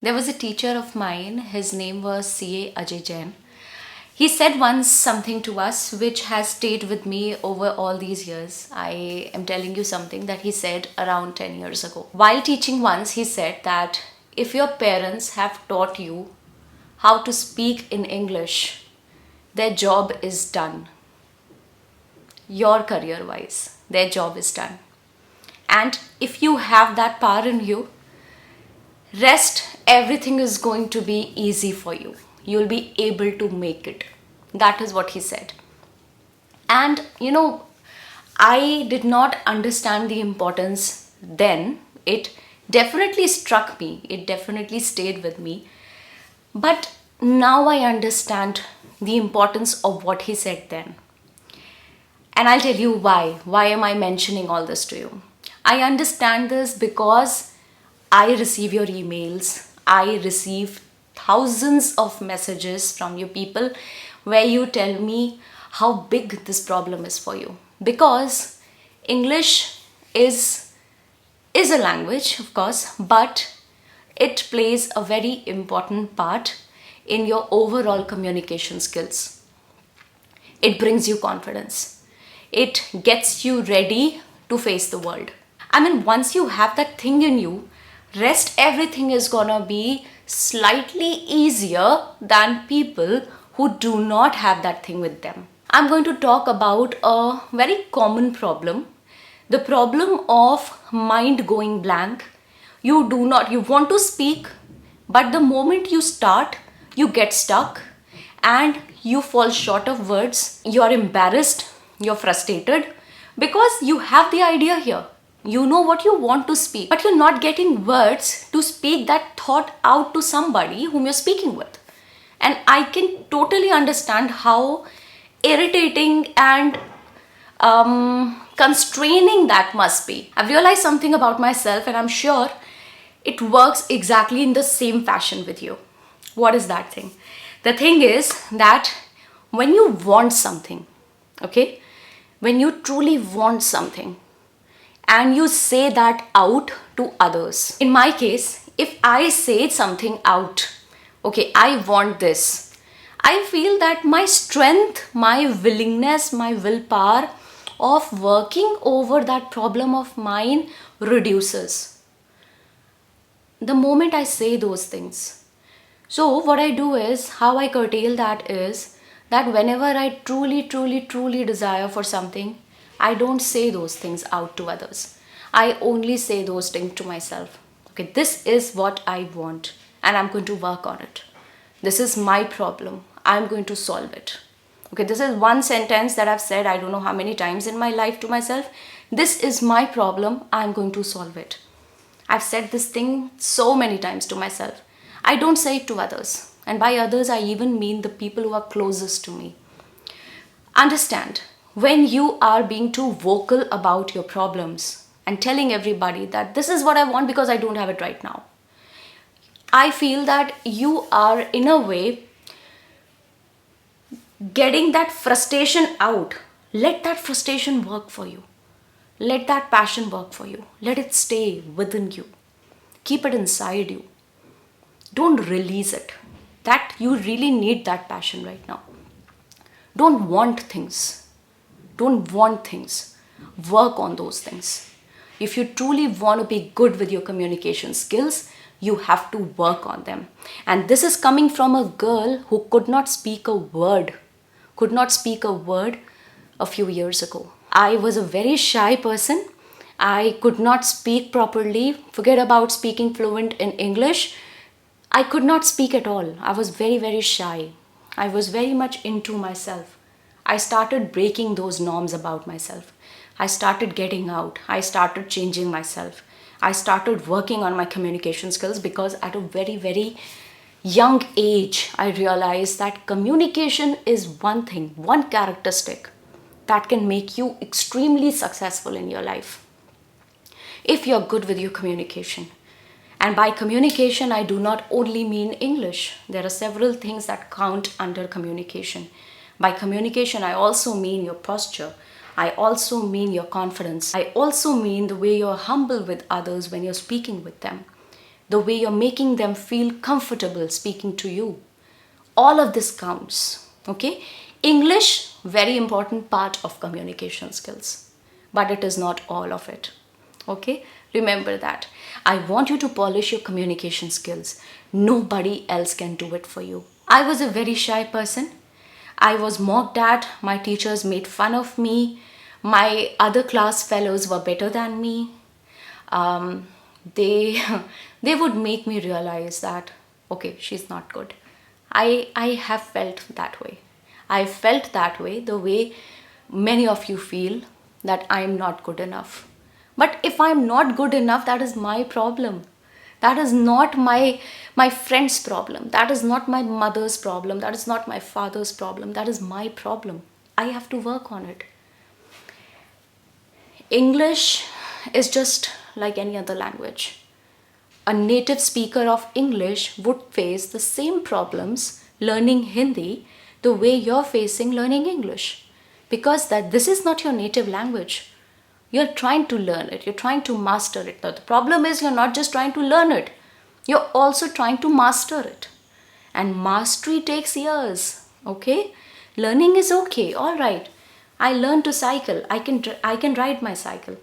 There was a teacher of mine, his name was C.A. Ajay Jain. He said once something to us which has stayed with me over all these years. I am telling you something that he said around 10 years ago. While teaching once, he said that if your parents have taught you how to speak in English, their job is done. Your career wise, their job is done. And if you have that power in you, rest everything is going to be easy for you. You'll be able to make it. That is what he said. And I did not understand the importance then. It definitely struck me, it definitely stayed with me. But now I understand the importance of what he said then. And I'll tell you why. Why am I mentioning all this to you? I understand this because I receive your emails. I receive thousands of messages from you people where you tell me how big this problem is for you. Because English is a language, of course, but it plays a very important part in your overall communication skills. It brings you confidence. It gets you ready to face the world. I mean, once you have that thing in you, rest everything is gonna be slightly easier than people who do not have that thing with them. I'm going to talk about a very common problem, the problem of mind going blank. You want to speak, but the moment you start, you get stuck and you fall short of words. You're embarrassed, you're frustrated because you have the idea here. You know what you want to speak, but you're not getting words to speak that thought out to somebody whom you're speaking with. And I can totally understand how irritating and constraining that must be. I've realized something about myself, and I'm sure it works exactly in the same fashion with you. What is that thing? The thing is that when you want something, okay, when you truly want something, and you say that out to others. In my case, if I say something out, okay, I want this, I feel that my strength, my willingness, my willpower of working over that problem of mine reduces the moment I say those things. So, what I do is, how I curtail that is that whenever I truly desire for something, I don't say those things out to others. I only say those things to myself. Okay, this is what I want, and I'm going to work on it. This is my problem. I'm going to solve it. Okay, this is one sentence that I've said I don't know how many times in my life to myself. This is my problem. I'm going to solve it. I've said this thing so many times to myself. I don't say it to others. And by others, I even mean the people who are closest to me. Understand, when you are being too vocal about your problems and telling everybody that this is what I want because I don't have it right now, I feel that you are in a way getting that frustration out. Let that frustration work for you. Let that passion work for you. Let it stay within you. Keep it inside you. Don't release it. That you really need that passion right now. Don't want things. Don't want things. Work on those things. If you truly want to be good with your communication skills, you have to work on them. And this is coming from a girl who could not speak a word a few years ago. I was a very shy person. I could not speak properly. Forget about speaking fluent in English. I could not speak at all. I was very shy. I was very much into myself. I started breaking those norms about myself. I started getting out. I started changing myself. I started working on my communication skills because at a very young age, I realized that communication is one thing, one characteristic that can make you extremely successful in your life. If you're good with your communication. And by communication, I do not only mean English. There are several things that count under communication. By communication, I also mean your posture. I also mean your confidence. I also mean the way you're humble with others when you're speaking with them. the way you're making them feel comfortable speaking to you. All of this counts. Okay? English, very important part of communication skills, but it is not all of it. Okay? Remember that. I want you to polish your communication skills. Nobody else can do it for you. I was a very shy person. I was mocked at. My teachers made fun of me. My other class fellows were better than me. They they would make me realize that okay, she's not good. I have felt that way. I felt that way, the way many of you feel, that I am not good enough. But if I'm not good enough, that is my problem. That is not my friend's problem. That is not my mother's problem. That is not my father's problem. That is my problem. I have to work on it. English is just like any other language. A native speaker of English would face the same problems learning Hindi the way you're facing learning English, because that this is not your native language. You're trying to learn it, you're trying to master it. Now, the problem is you're not just trying to learn it, you're also trying to master it. And mastery takes years, okay? Learning is okay, all right. I learned to cycle, I can ride my cycle.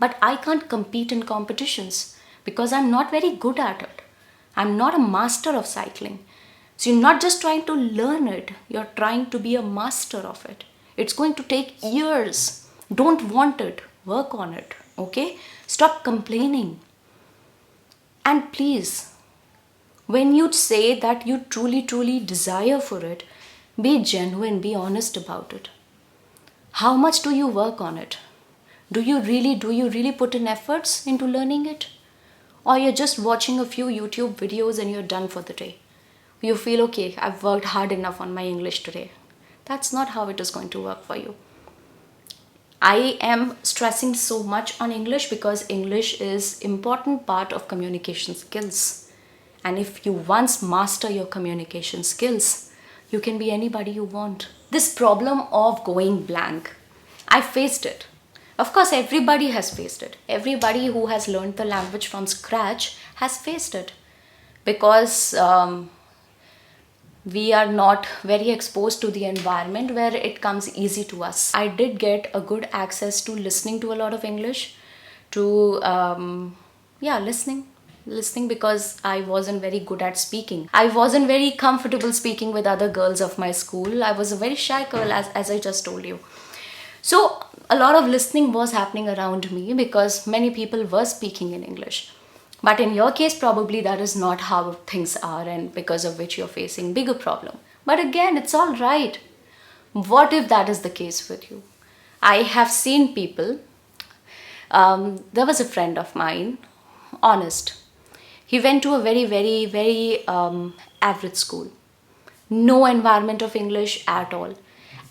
But I can't compete in competitions because I'm not very good at it. I'm not a master of cycling. So you're not just trying to learn it, you're trying to be a master of it. It's going to take years. Don't want it, work on it, okay? Stop complaining. And please, when you say that you truly desire for it, be genuine, be honest about it. How much do you work on it? Do you really put in efforts into learning it? Or you're just watching a few YouTube videos and you're done for the day? You feel, okay, I've worked hard enough on my English today. That's not how it is going to work for you. I am stressing so much on English because English is important part of communication skills. And if you once master your communication skills, you can be anybody you want. This problem of going blank, I faced it. Of course, everybody has faced it. Everybody who has learned the language from scratch has faced it. Because we are not very exposed to the environment where it comes easy to us. I did get a good access to listening to a lot of English, to listening because I wasn't very good at speaking. I wasn't very comfortable speaking with other girls of my school. I was a very shy girl, as I just told you. So a lot of listening was happening around me because many people were speaking in English. But in your case, probably that is not how things are, and because of which you're facing bigger problem. But again, it's all right. What if that is the case with you? I have seen people. There was a friend of mine, honest. He went to a very average school. No environment of English at all.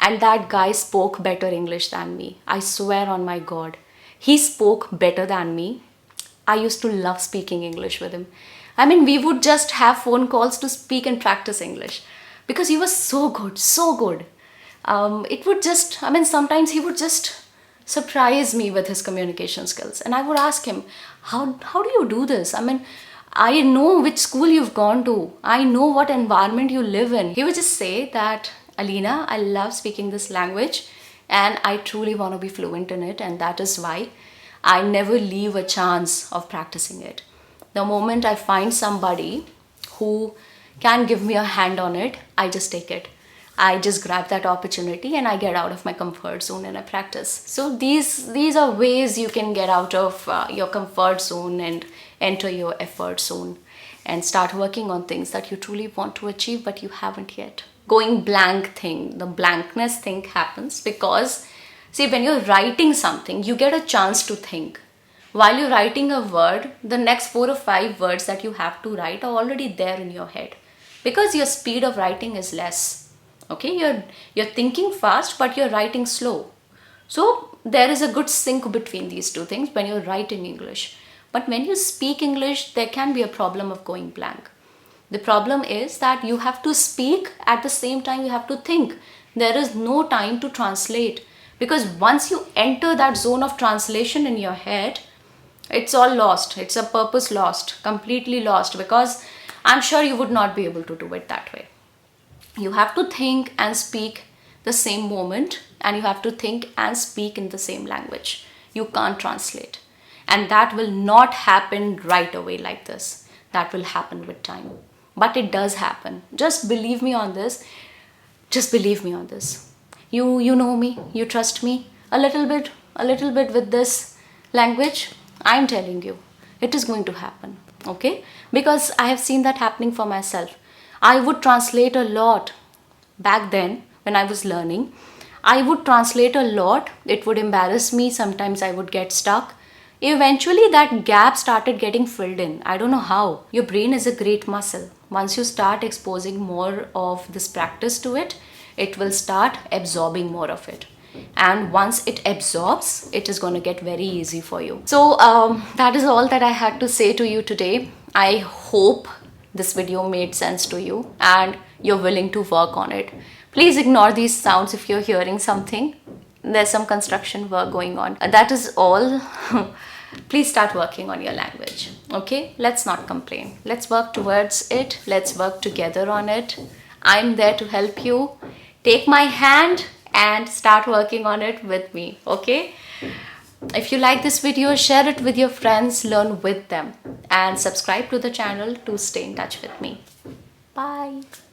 And that guy spoke better English than me. I swear on my God. He spoke better than me. I used to love speaking English with him. I mean, we would just have phone calls to speak and practice English because he was so good, so good. Sometimes he would just surprise me with his communication skills. And I would ask him, how do you do this? I mean, I know which school you've gone to. I know what environment you live in. He would just say that, Alina, I love speaking this language and I truly want to be fluent in it, and that is why I never leave a chance of practicing it. The moment I find somebody who can give me a hand on it, I just take it. I just grab that opportunity and I get out of my comfort zone and I practice. So these are ways you can get out of your comfort zone and enter your effort zone and start working on things that you truly want to achieve but you haven't yet. Going blank thing, the blankness thing happens because, see, when you're writing something, you get a chance to think. While you're writing a word, the next 4 or 5 words that you have to write are already there in your head because your speed of writing is less. Okay, you're thinking fast, but you're writing slow. So there is a good sync between these two things when you're writing English. But when you speak English, there can be a problem of going blank. The problem is that you have to speak at the same time you have to think. There is no time to translate because once you enter that zone of translation in your head, It's all lost. It's a purpose lost, completely lost, because I'm sure you would not be able to do it that way. You have to think and speak the same moment, and you have to think and speak in the same language. You can't translate. And that will not happen right away like this. That will happen with time. But it does happen. Just believe me on this. Just believe me on this. You know me, you trust me a little bit with this language. I'm telling you, it is going to happen. Okay? Because I have seen that happening for myself. I would translate a lot back then when I was learning. I would translate a lot. It would embarrass me. Sometimes I would get stuck. Eventually, that gap started getting filled in. I don't know how. Your brain is a great muscle. Once you start exposing more of this practice to it, it will start absorbing more of it. And once it absorbs, it is going to get very easy for you. So, that is all that I had to say to you today. I hope this video made sense to you and you're willing to work on it. Please ignore these sounds if you're hearing something. There's some construction work going on. That is all. Please start working on your language. Okay? Let's not complain. Let's work towards it. Let's work together on it. I'm there to help you. Take my hand and start working on it with me. Okay? If you like this video, share it with your friends, learn with them, and subscribe to the channel to stay in touch with me. Bye.